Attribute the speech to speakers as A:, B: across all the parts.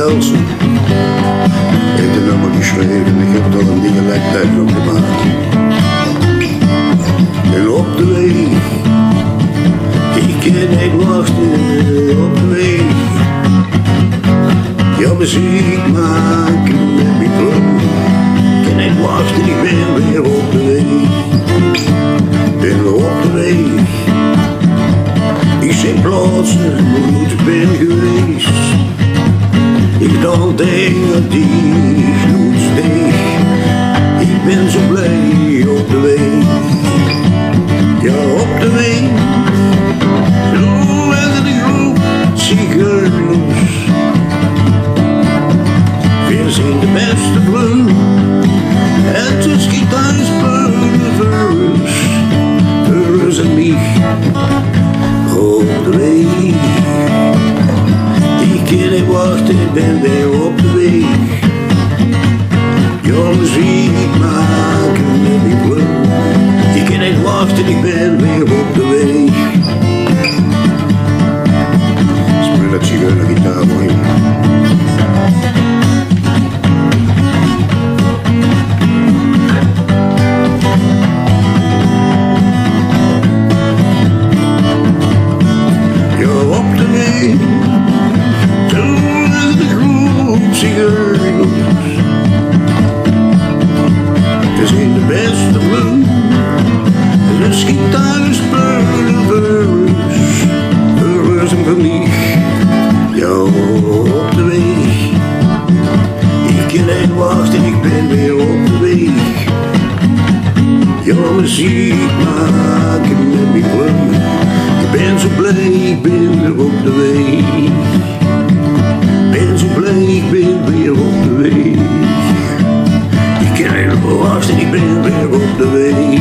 A: Velsen. Heeft het nummer geschreven, ik heb toch een dialect uit op gemaakt. En op de weg, ik kan niet wachten op de weg. Ja, muziek maken met mijn club. Ik kan niet wachten, ik ben weer op de weg. Ben weer op de weg. Ik zie plaatsen waar ik ben geweest. Ik dan tegen die gloedsteeg. Ik ben zo blij op de weg. Ja, op de weg. Zo en de groep zigeuners. We zijn de beste vloer. Het is gitaarspelen verrus. Verrus en mich. Op de weg. Ik kan niet wachten, ik ben weer op de weg. Ja, muziek maken met die club. Ik kan niet wachten, ik ben weer op de weg. Speel dat zigeunergitaar voor je. Het is in de beste bloem. En de gitaar spelen verrus. Verrus en verlieg. Ja, op de weg. Ik kan niet wachten, ik ben weer op de weg. Ja, muziek maken met mijn club. Ik ben zo blij, ik ben weer op de weg. Ben zo blij, ik ben weer op de weg. Ik kan niet wachten, ik ben weer op de weg.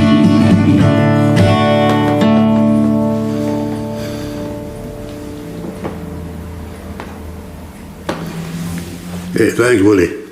A: Thanks, Willie.